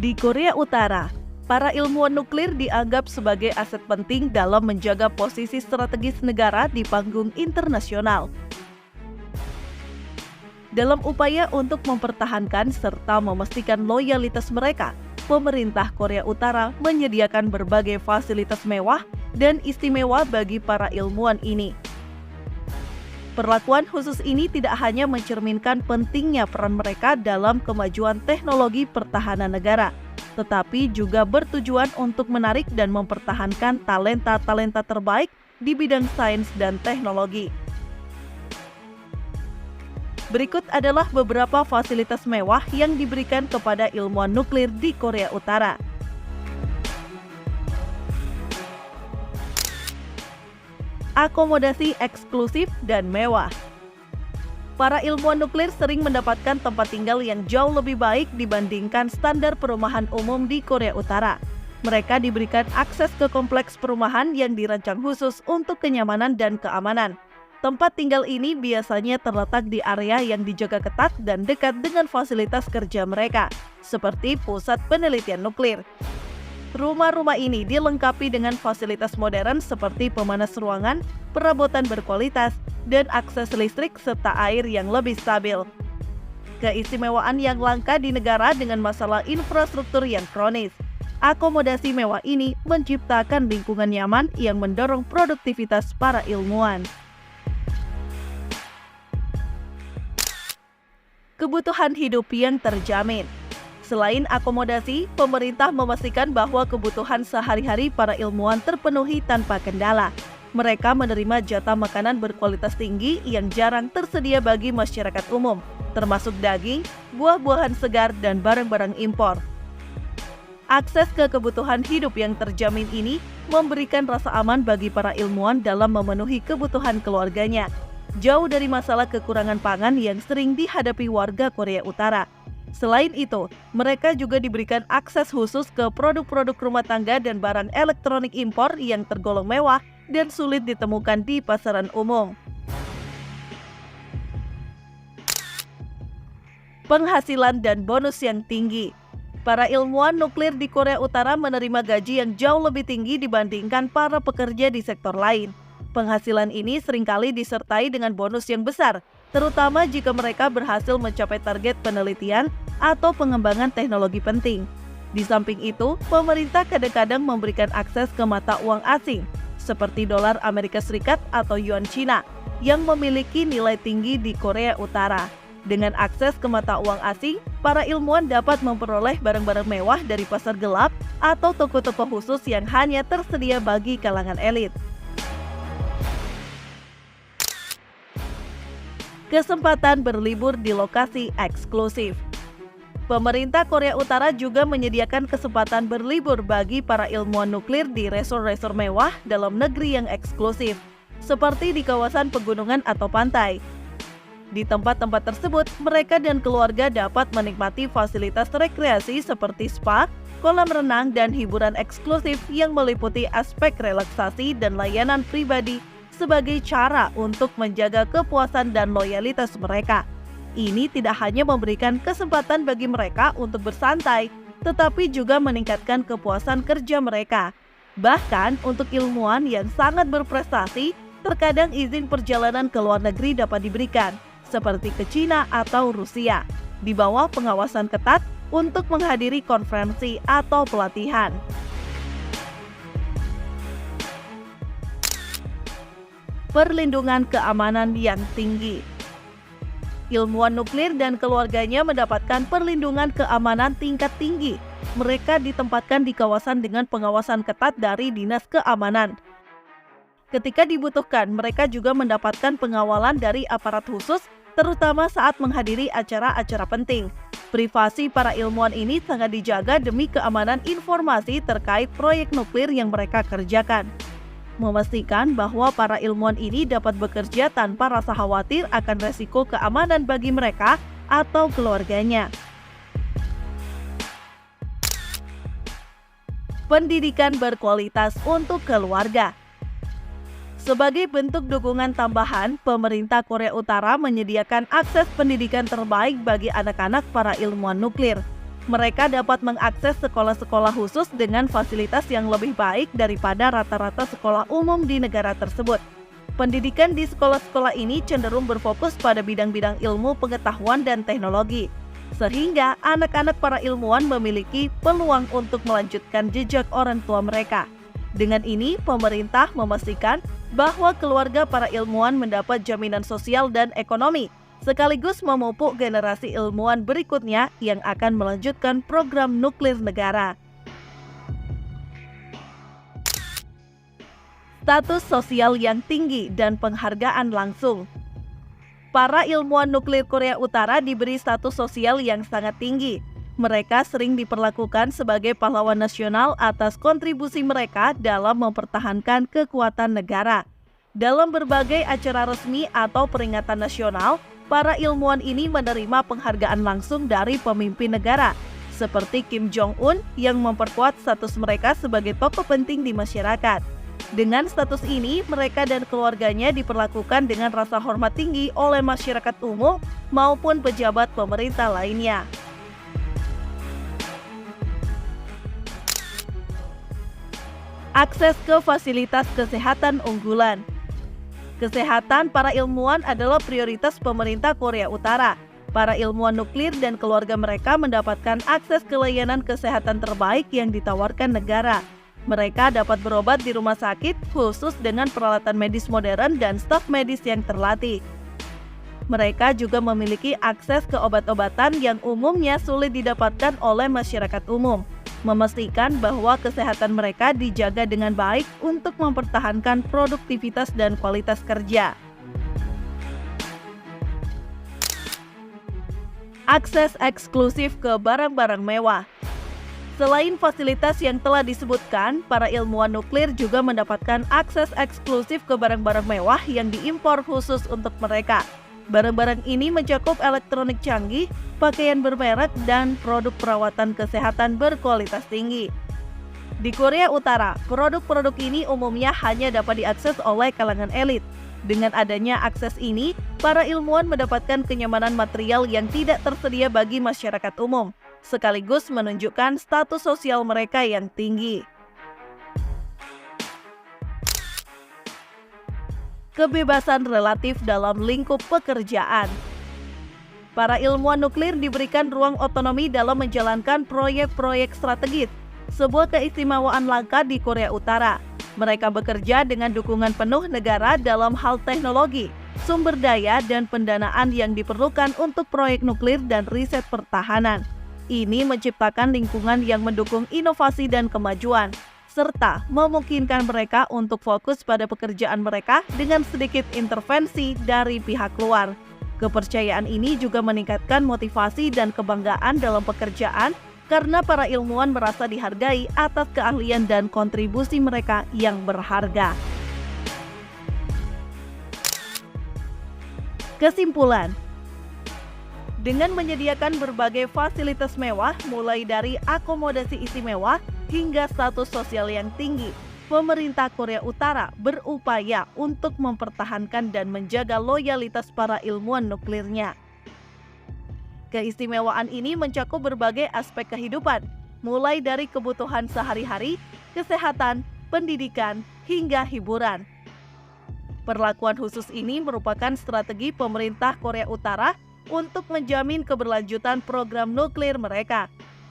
Di Korea Utara, para ilmuwan nuklir dianggap sebagai aset penting dalam menjaga posisi strategis negara di panggung internasional. Dalam upaya untuk mempertahankan serta memastikan loyalitas mereka, pemerintah Korea Utara menyediakan berbagai fasilitas mewah dan istimewa bagi para ilmuwan ini. Perlakuan khusus ini tidak hanya mencerminkan pentingnya peran mereka dalam kemajuan teknologi pertahanan negara, tetapi juga bertujuan untuk menarik dan mempertahankan talenta-talenta terbaik di bidang sains dan teknologi. Berikut adalah beberapa fasilitas mewah yang diberikan kepada ilmuwan nuklir di Korea Utara. Akomodasi eksklusif dan mewah. Para ilmuwan nuklir sering mendapatkan tempat tinggal yang jauh lebih baik dibandingkan standar perumahan umum di Korea Utara. Mereka diberikan akses ke kompleks perumahan yang dirancang khusus untuk kenyamanan dan keamanan. Tempat tinggal ini biasanya terletak di area yang dijaga ketat dan dekat dengan fasilitas kerja mereka, seperti pusat penelitian nuklir. Rumah-rumah ini dilengkapi dengan fasilitas modern seperti pemanas ruangan, perabotan berkualitas, dan akses listrik serta air yang lebih stabil. Keistimewaan yang langka di negara dengan masalah infrastruktur yang kronis. Akomodasi mewah ini menciptakan lingkungan nyaman yang mendorong produktivitas para ilmuwan. Kebutuhan hidup yang terjamin. Selain akomodasi, pemerintah memastikan bahwa kebutuhan sehari-hari para ilmuwan terpenuhi tanpa kendala. Mereka menerima jatah makanan berkualitas tinggi yang jarang tersedia bagi masyarakat umum, termasuk daging, buah-buahan segar, dan barang-barang impor. Akses ke kebutuhan hidup yang terjamin ini memberikan rasa aman bagi para ilmuwan dalam memenuhi kebutuhan keluarganya, jauh dari masalah kekurangan pangan yang sering dihadapi warga Korea Utara. Selain itu, mereka juga diberikan akses khusus ke produk-produk rumah tangga dan barang elektronik impor yang tergolong mewah dan sulit ditemukan di pasaran umum. Penghasilan dan bonus yang tinggi. Para ilmuwan nuklir di Korea Utara menerima gaji yang jauh lebih tinggi dibandingkan para pekerja di sektor lain. Penghasilan ini seringkali disertai dengan bonus yang besar, terutama jika mereka berhasil mencapai target penelitian atau pengembangan teknologi penting. Di samping itu, pemerintah kadang-kadang memberikan akses ke mata uang asing, seperti dolar Amerika Serikat atau yuan Cina, yang memiliki nilai tinggi di Korea Utara. Dengan akses ke mata uang asing, para ilmuwan dapat memperoleh barang-barang mewah dari pasar gelap atau toko-toko khusus yang hanya tersedia bagi kalangan elit. Kesempatan berlibur di lokasi eksklusif. Pemerintah Korea Utara juga menyediakan kesempatan berlibur bagi para ilmuwan nuklir di resor-resor mewah dalam negeri yang eksklusif, seperti di kawasan pegunungan atau pantai. Di tempat-tempat tersebut, mereka dan keluarga dapat menikmati fasilitas rekreasi seperti spa, kolam renang, dan hiburan eksklusif yang meliputi aspek relaksasi dan layanan pribadi sebagai cara untuk menjaga kepuasan dan loyalitas mereka. Ini tidak hanya memberikan kesempatan bagi mereka untuk bersantai, tetapi juga meningkatkan kepuasan kerja mereka. Bahkan untuk ilmuwan yang sangat berprestasi, terkadang izin perjalanan ke luar negeri dapat diberikan, seperti ke Cina atau Rusia, di bawah pengawasan ketat untuk menghadiri konferensi atau pelatihan. Perlindungan keamanan yang tinggi. Ilmuwan nuklir dan keluarganya mendapatkan perlindungan keamanan tingkat tinggi. Mereka ditempatkan di kawasan dengan pengawasan ketat dari Dinas Keamanan. Ketika dibutuhkan, mereka juga mendapatkan pengawalan dari aparat khusus, terutama saat menghadiri acara-acara penting. Privasi para ilmuwan ini sangat dijaga demi keamanan informasi terkait proyek nuklir yang mereka kerjakan. Memastikan bahwa para ilmuwan ini dapat bekerja tanpa rasa khawatir akan resiko keamanan bagi mereka atau keluarganya. Pendidikan berkualitas untuk keluarga. Sebagai bentuk dukungan tambahan, pemerintah Korea Utara menyediakan akses pendidikan terbaik bagi anak-anak para ilmuwan nuklir. Mereka dapat mengakses sekolah-sekolah khusus dengan fasilitas yang lebih baik daripada rata-rata sekolah umum di negara tersebut. Pendidikan di sekolah-sekolah ini cenderung berfokus pada bidang-bidang ilmu pengetahuan dan teknologi, sehingga anak-anak para ilmuwan memiliki peluang untuk melanjutkan jejak orang tua mereka. Dengan ini, pemerintah memastikan bahwa keluarga para ilmuwan mendapat jaminan sosial dan ekonomi, sekaligus memupuk generasi ilmuwan berikutnya yang akan melanjutkan program nuklir negara. Status sosial yang tinggi dan penghargaan langsung. Para ilmuwan nuklir Korea Utara diberi status sosial yang sangat tinggi. Mereka sering diperlakukan sebagai pahlawan nasional atas kontribusi mereka dalam mempertahankan kekuatan negara. Dalam berbagai acara resmi atau peringatan nasional, para ilmuwan ini menerima penghargaan langsung dari pemimpin negara, seperti Kim Jong-un yang memperkuat status mereka sebagai tokoh penting di masyarakat. Dengan status ini, mereka dan keluarganya diperlakukan dengan rasa hormat tinggi oleh masyarakat umum maupun pejabat pemerintah lainnya. Akses ke fasilitas kesehatan unggulan. Kesehatan para ilmuwan adalah prioritas pemerintah Korea Utara. Para ilmuwan nuklir dan keluarga mereka mendapatkan akses ke layanan kesehatan terbaik yang ditawarkan negara. Mereka dapat berobat di rumah sakit khusus dengan peralatan medis modern dan staf medis yang terlatih. Mereka juga memiliki akses ke obat-obatan yang umumnya sulit didapatkan oleh masyarakat umum, memastikan bahwa kesehatan mereka dijaga dengan baik untuk mempertahankan produktivitas dan kualitas kerja. Akses eksklusif ke barang-barang mewah. Selain fasilitas yang telah disebutkan, para ilmuwan nuklir juga mendapatkan akses eksklusif ke barang-barang mewah yang diimpor khusus untuk mereka. Barang-barang ini mencakup elektronik canggih, pakaian bermerek, dan produk perawatan kesehatan berkualitas tinggi. Di Korea Utara, produk-produk ini umumnya hanya dapat diakses oleh kalangan elit. Dengan adanya akses ini, para ilmuwan mendapatkan kenyamanan material yang tidak tersedia bagi masyarakat umum, sekaligus menunjukkan status sosial mereka yang tinggi. Kebebasan relatif dalam lingkup pekerjaan. Para ilmuwan nuklir diberikan ruang otonomi dalam menjalankan proyek-proyek strategis, sebuah keistimewaan langka di Korea Utara. Mereka bekerja dengan dukungan penuh negara dalam hal teknologi, sumber daya, dan pendanaan yang diperlukan untuk proyek nuklir dan riset pertahanan. Ini menciptakan lingkungan yang mendukung inovasi dan kemajuan, serta memungkinkan mereka untuk fokus pada pekerjaan mereka dengan sedikit intervensi dari pihak luar. Kepercayaan ini juga meningkatkan motivasi dan kebanggaan dalam pekerjaan karena para ilmuwan merasa dihargai atas keahlian dan kontribusi mereka yang berharga. Kesimpulan, dengan menyediakan berbagai fasilitas mewah, mulai dari akomodasi istimewa hingga status sosial yang tinggi, pemerintah Korea Utara berupaya untuk mempertahankan dan menjaga loyalitas para ilmuwan nuklirnya. Keistimewaan ini mencakup berbagai aspek kehidupan, mulai dari kebutuhan sehari-hari, kesehatan, pendidikan, hingga hiburan. Perlakuan khusus ini merupakan strategi pemerintah Korea Utara untuk menjamin keberlanjutan program nuklir mereka,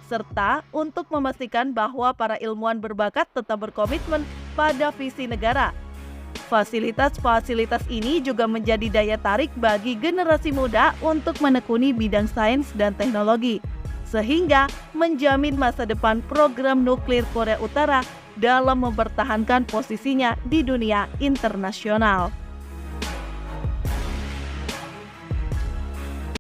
serta untuk memastikan bahwa para ilmuwan berbakat tetap berkomitmen pada visi negara. Fasilitas-fasilitas ini juga menjadi daya tarik bagi generasi muda untuk menekuni bidang sains dan teknologi, sehingga menjamin masa depan program nuklir Korea Utara dalam mempertahankan posisinya di dunia internasional.